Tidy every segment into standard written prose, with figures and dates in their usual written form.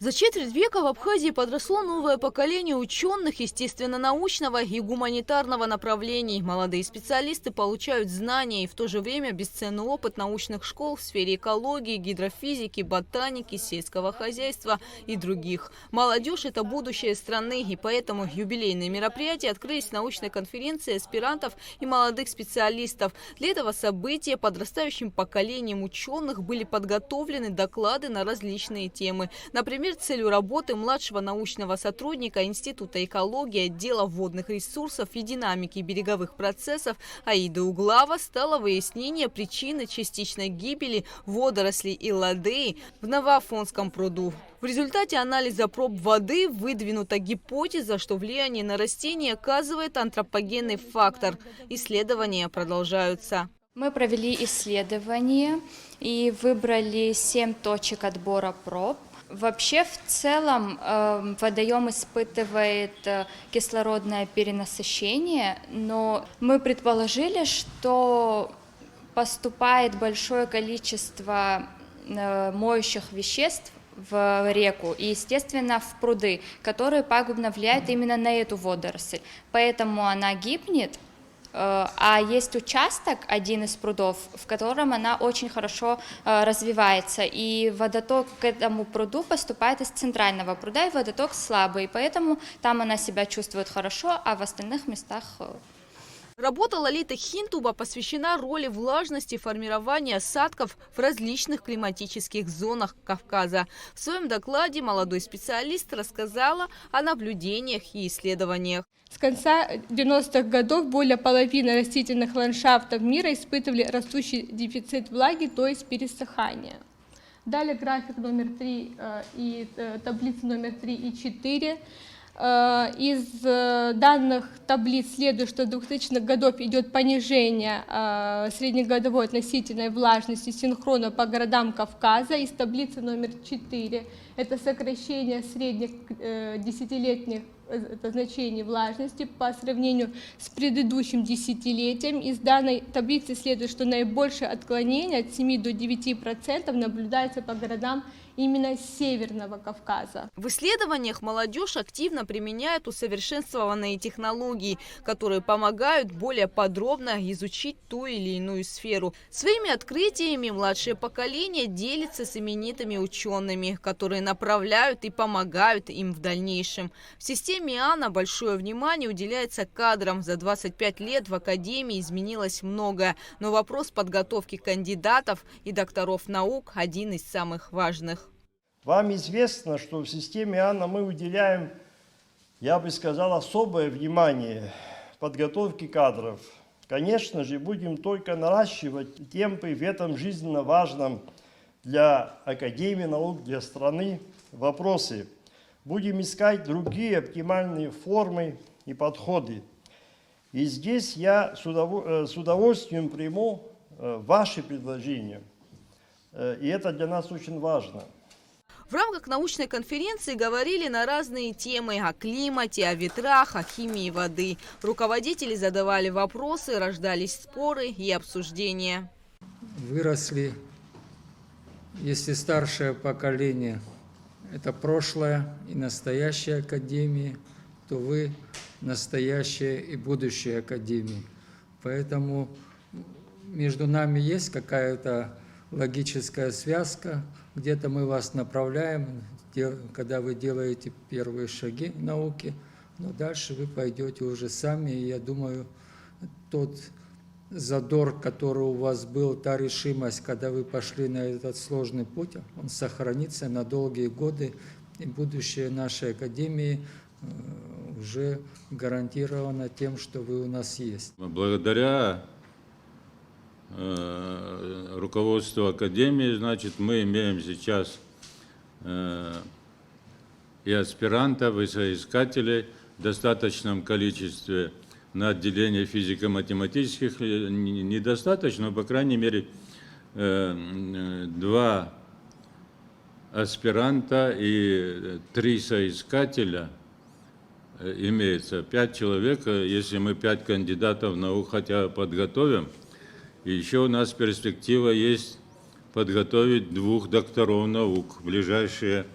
За четверть века в Абхазии подросло новое поколение ученых естественно-научного и гуманитарного направлений. Молодые специалисты получают знания и в то же время бесценный опыт научных школ в сфере экологии, гидрофизики, ботаники, сельского хозяйства и других. Молодежь – это будущее страны, и поэтому юбилейные мероприятия открылись в научной конференции аспирантов и молодых специалистов. Для этого события подрастающим поколением ученых были подготовлены доклады на различные темы. Например, целью работы младшего научного сотрудника Института экологии, отдела водных ресурсов и динамики береговых процессов Аиды Углава стало выяснение причины частичной гибели водорослей и ладеи в Новоафонском пруду. В результате анализа проб воды выдвинута гипотеза, что влияние на растения оказывает антропогенный фактор. Исследования продолжаются. Мы провели исследование и выбрали 7 точек отбора проб. Вообще, в целом, водоем испытывает кислородное перенасыщение, но мы предположили, что поступает большое количество моющих веществ в реку и, естественно, в пруды, которые пагубно влияют именно на эту водоросль. Поэтому она гибнет. А есть участок, один из прудов, в котором она очень хорошо развивается, и водоток к этому пруду поступает из центрального пруда, и водоток слабый, поэтому там она себя чувствует хорошо, а в остальных местах... Работа Лолиты Хинтуба посвящена роли влажности формирования осадков в различных климатических зонах Кавказа. В своем докладе молодой специалист рассказала о наблюдениях и исследованиях. С конца 90-х годов более половины растительных ландшафтов мира испытывали растущий дефицит влаги, то есть пересыхание. Далее график номер 3 и таблицы номер 3 и 4. Из данных таблиц следует, что с 2000-х годов идет понижение среднегодовой относительной влажности синхронно по городам Кавказа. Из таблицы номер 4 это сокращение средних десятилетних значений влажности по сравнению с предыдущим десятилетием. Из данной таблицы следует, что наибольшее отклонение от 7 до 9% наблюдается по городам именно Северного Кавказа. В исследованиях молодежь активно применяет усовершенствованные технологии, которые помогают более подробно изучить ту или иную сферу. Своими открытиями младшее поколение делится с именитыми учеными, которые направляют и помогают им в дальнейшем. В системе ИАНа большое внимание уделяется кадрам. За 25 лет в академии изменилось многое, но вопрос подготовки кандидатов и докторов наук один из самых важных. Вам известно, что в системе ИАНа мы уделяем, я бы сказал, особое внимание подготовке кадров. Конечно же, будем только наращивать темпы в этом жизненно важном для Академии наук, для страны вопросе. Будем искать другие оптимальные формы и подходы. И здесь я с удовольствием приму ваши предложения. И это для нас очень важно. В рамках научной конференции говорили на разные темы – о климате, о ветрах, о химии воды. Руководители задавали вопросы, рождались споры и обсуждения. Выросли, если старшее поколение – это прошлое и настоящее академии, то вы – настоящее и будущее академии. Поэтому между нами есть какая-то логическая связка, где-то мы вас направляем, когда вы делаете первые шаги в науке, но дальше вы пойдете уже сами, и я думаю, тот задор, который у вас был, та решимость, когда вы пошли на этот сложный путь, он сохранится на долгие годы, и будущее нашей академии уже гарантировано тем, что вы у нас есть. Благодаря руководству Академии, значит, мы имеем сейчас и аспирантов, и соискателей в достаточном количестве на отделение физико-математических, недостаточно, но, по крайней мере, 2 аспиранта и 3 соискателя имеется, 5 человек, если мы 5 кандидатов наук хотя бы подготовим. И еще у нас перспектива есть подготовить 2 докторов наук в ближайшие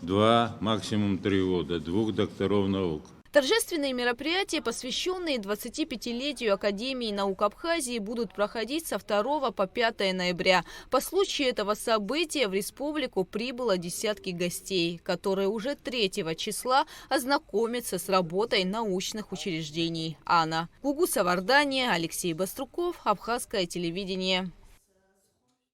2, максимум 3 года, 2 докторов наук. Торжественные мероприятия, посвященные 25-летию Академии наук Абхазии, будут проходить со 2 по 5 ноября. По случаю этого события в республику прибыло десятки гостей, которые уже 3 числа ознакомятся с работой научных учреждений. Анна Гугусова, Алексей Баструков, Абхазское телевидение.